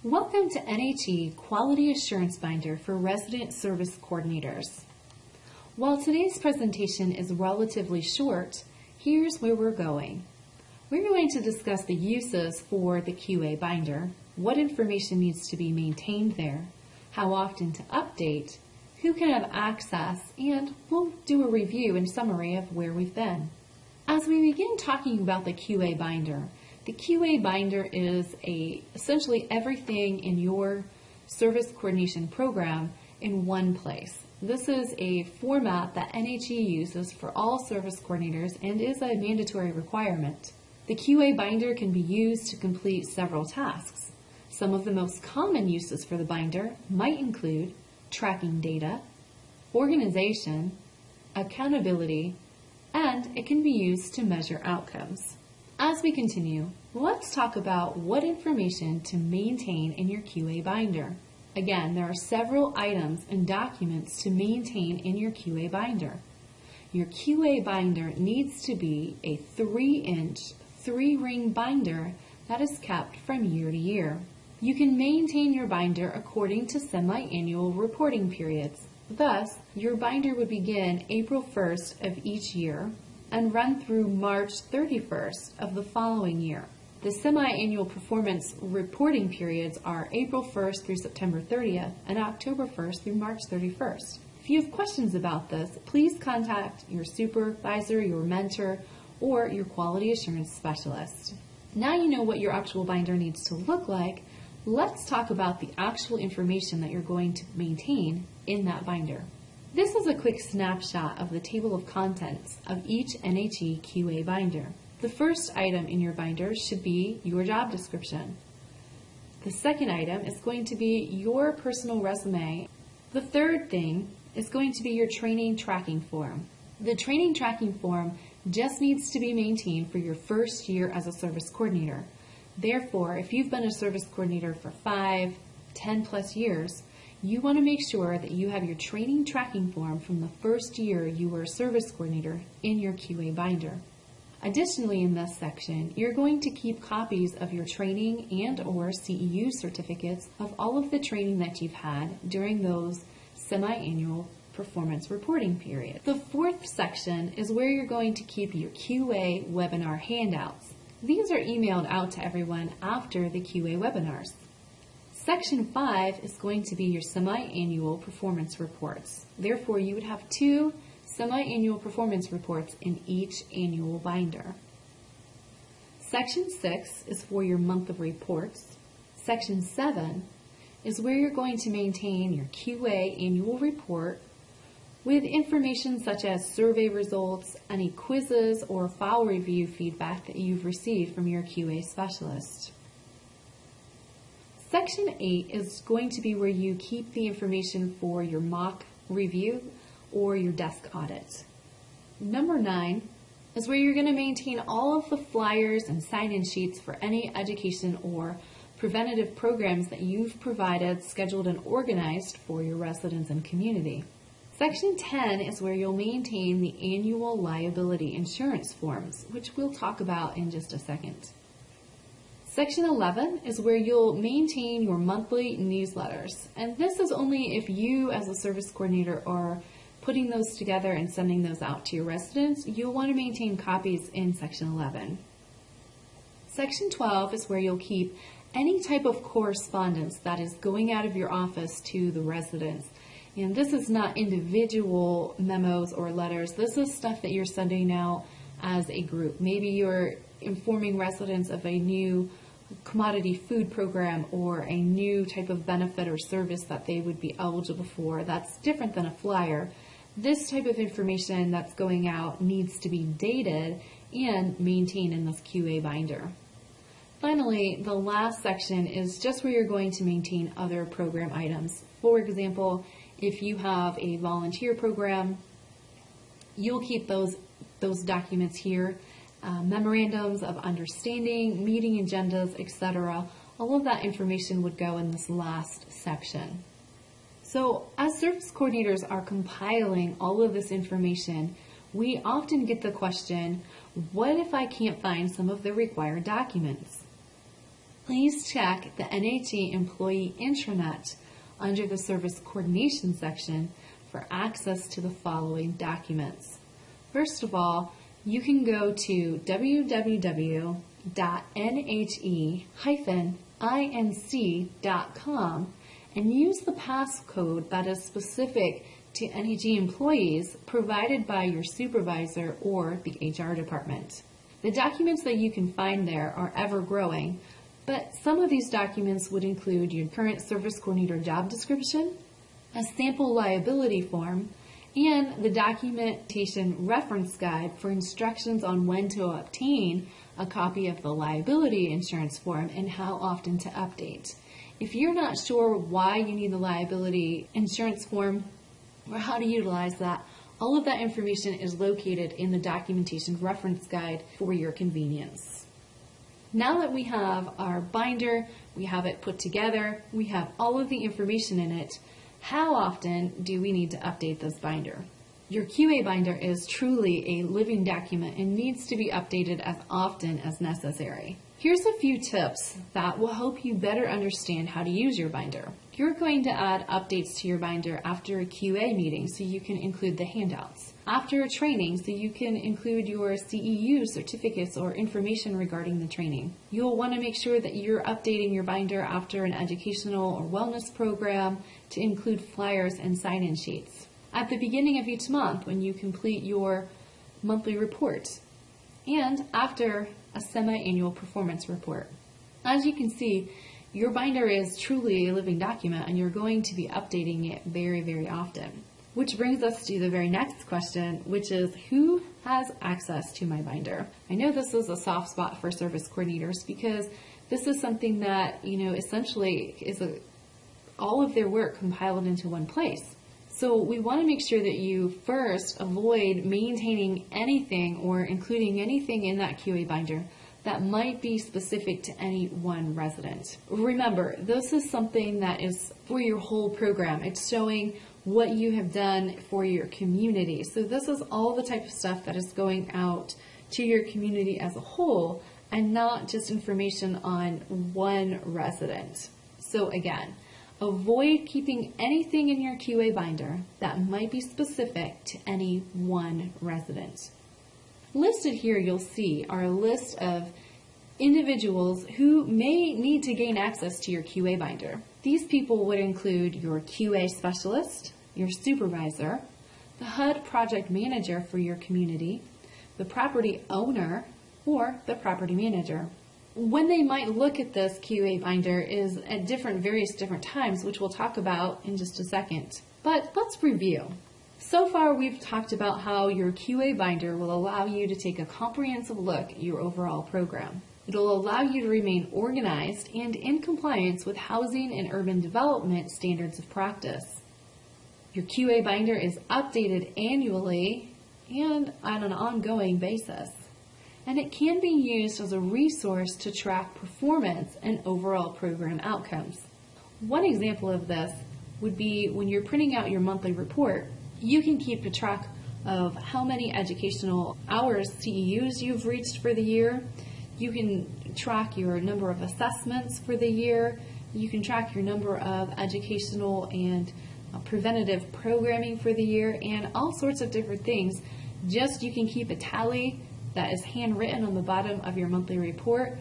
Welcome to NHE Quality Assurance Binder for Resident Service Coordinators. While today's presentation is relatively short, here's where we're going. We're going to discuss the uses for the QA binder, what information needs to be maintained there, how often to update, who can have access, and we'll do a review and summary of where we've been. As we begin talking about the QA binder, the QA binder is essentially everything in your service coordination program in one place. This is a format that NHE uses for all service coordinators and is a mandatory requirement. The QA binder can be used to complete several tasks. Some of the most common uses for the binder might include tracking data, organization, accountability, and it can be used to measure outcomes. As we continue, let's talk about what information to maintain in your QA binder. Again, there are several items and documents to maintain in your QA binder. Your QA binder needs to be a 3-inch, 3-ring binder that is kept from year to year. You can maintain your binder according to semi-annual reporting periods. Thus, your binder would begin April 1st of each year and run through March 31st of the following year. The semi-annual performance reporting periods are April 1st through September 30th and October 1st through March 31st. If you have questions about this, please contact your supervisor, your mentor, or your quality assurance specialist. Now you know what your actual binder needs to look like. Let's talk about the actual information that you're going to maintain in that binder. This is a quick snapshot of the table of contents of each NHE QA binder. The first item in your binder should be your job description. The second item is going to be your personal resume. The third thing is going to be your training tracking form. The training tracking form just needs to be maintained for your first year as a service coordinator. Therefore, if you've been a service coordinator for 5, 10 plus years, you want to make sure that you have your training tracking form from the first year you were a service coordinator in your QA binder. Additionally, in this section, you're going to keep copies of your training and/or CEU certificates of all of the training that you've had during those semi-annual performance reporting periods. The fourth section is where you're going to keep your QA webinar handouts. These are emailed out to everyone after the QA webinars. Section 5 is going to be your semi-annual performance reports. Therefore, you would have 2 semi-annual performance reports in each annual binder. Section 6 is for your month of reports. Section 7 is where you're going to maintain your QA annual report with information such as survey results, any quizzes or file review feedback that you've received from your QA specialist. Section 8 is going to be where you keep the information for your mock review or your desk audit. Number 9 is where you're going to maintain all of the flyers and sign-in sheets for any education or preventative programs that you've provided, scheduled, and organized for your residents and community. Section 10 is where you'll maintain the annual liability insurance forms, which we'll talk about in just a second. Section 11 is where you'll maintain your monthly newsletters, and this is only if you as a service coordinator are putting those together and sending those out to your residents. You'll want to maintain copies in Section 11. Section 12 is where you'll keep any type of correspondence that is going out of your office to the residents. And this is not individual memos or letters. This is stuff that you're sending out as a group. Maybe you're informing residents of a new commodity food program or a new type of benefit or service that they would be eligible for. That's different than a flyer. This type of information that's going out needs to be dated and maintained in this QA binder. Finally, the last section is just where you're going to maintain other program items. For example, if you have a volunteer program, you'll keep those documents here. Memorandums of understanding, meeting agendas, etc. All of that information would go in this last section. So as service coordinators are compiling all of this information, we often get the question, what if I can't find some of the required documents? please check the NHE Employee Intranet under the Service Coordination section for access to the following documents. First of all, you can go to www.nhe-inc.com and use the passcode that is specific to NHE employees provided by your supervisor or the HR department. The documents that you can find there are ever growing, but some of these documents would include your current service coordinator job description, a sample liability form, and the documentation reference guide for instructions on when to obtain a copy of the liability insurance form and how often to update. If you're not sure why you need the liability insurance form or how to utilize that, all of that information is located in the documentation reference guide for your convenience. Now that we have our binder, we have it put together, we have all of the information in it, how often do we need to update this binder? Your QA binder is truly a living document and needs to be updated as often as necessary. Here's a few tips that will help you better understand how to use your binder. You're going to add updates to your binder after a QA meeting so you can include the handouts. After a training so you can include your CEU certificates or information regarding the training. You'll want to make sure that you're updating your binder after an educational or wellness program to include flyers and sign-in sheets. At the beginning of each month when you complete your monthly report, and after a semi-annual performance report. As you can see, your binder is truly a living document and you're going to be updating it very, very often. Which brings us to the very next question, which is who has access to my binder? I know this is a soft spot for service coordinators because this is something that, essentially is all of their work compiled into one place. So we want to make sure that you first avoid maintaining anything or including anything in that QA binder that might be specific to any one resident. Remember, this is something that is for your whole program. It's showing what you have done for your community. So this is all the type of stuff that is going out to your community as a whole and not just information on one resident. So again, avoid keeping anything in your QA binder that might be specific to any one resident. Listed here, you'll see, are a list of individuals who may need to gain access to your QA binder. These people would include your QA specialist, your supervisor, the HUD project manager for your community, the property owner, or the property manager. When they might look at this QA binder is at various different times, which we'll talk about in just a second. But let's review. So far, we've talked about how your QA binder will allow you to take a comprehensive look at your overall program. It'll allow you to remain organized and in compliance with housing and urban development standards of practice. Your QA binder is updated annually and on an ongoing basis. And it can be used as a resource to track performance and overall program outcomes. One example of this would be when you're printing out your monthly report, you can keep a track of how many educational hours CEUs you've reached for the year. You can track your number of assessments for the year. You can track your number of educational and preventative programming for the year and all sorts of different things. You can keep a tally that is handwritten on the bottom of your monthly report.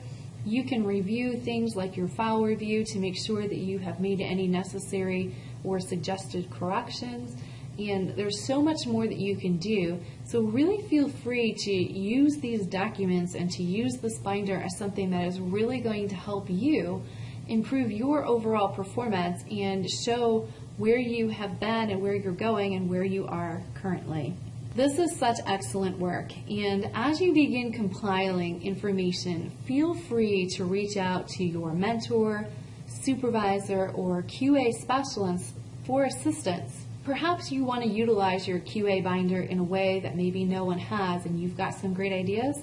You can review things like your file review to make sure that you have made any necessary or suggested corrections. And there's so much more that you can do. So really feel free to use these documents and to use this binder as something that is really going to help you improve your overall performance and show where you have been and where you're going and where you are currently. This is such excellent work, and as you begin compiling information, feel free to reach out to your mentor, supervisor, or QA specialist for assistance. Perhaps you want to utilize your QA binder in a way that maybe no one has and you've got some great ideas.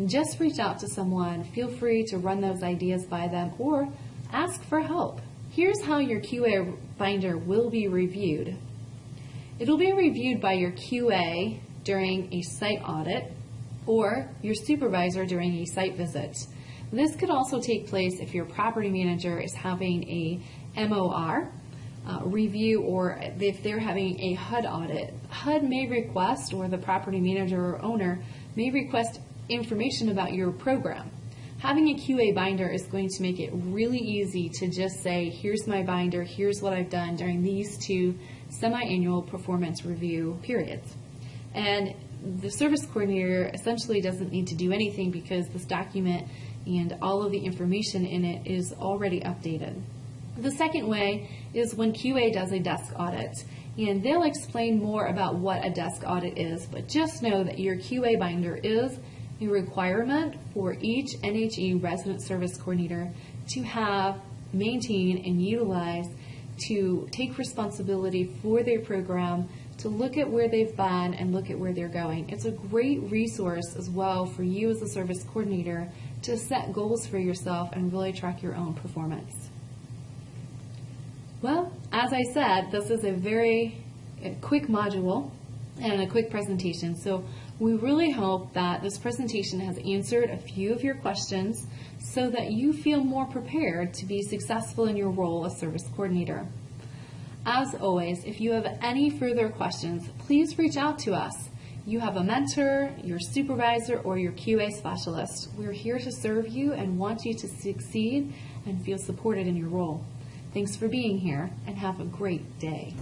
Just reach out to someone. Feel free to run those ideas by them or ask for help. Here's how your QA binder will be reviewed. It'll be reviewed by your QA during a site audit or your supervisor during a site visit. This could also take place if your property manager is having a MOR review, or if they're having a HUD audit. HUD may request, or the property manager or owner may request information about your program. Having a QA binder is going to make it really easy to just say, here's my binder, here's what I've done during these 2 semi-annual performance review periods. And the service coordinator essentially doesn't need to do anything because this document and all of the information in it is already updated. The second way is when QA does a desk audit, and they'll explain more about what a desk audit is, but just know that your QA binder is a requirement for each NHE resident service coordinator to have, maintain, and utilize to take responsibility for their program, to look at where they've been and look at where they're going. It's a great resource as well for you as a service coordinator to set goals for yourself and really track your own performance. Well, as I said, this is a very quick module and a quick presentation. So we really hope that this presentation has answered a few of your questions so that you feel more prepared to be successful in your role as service coordinator. As always, if you have any further questions, please reach out to us. You have a mentor, your supervisor, or your QA specialist. We're here to serve you and want you to succeed and feel supported in your role. Thanks for being here, and have a great day.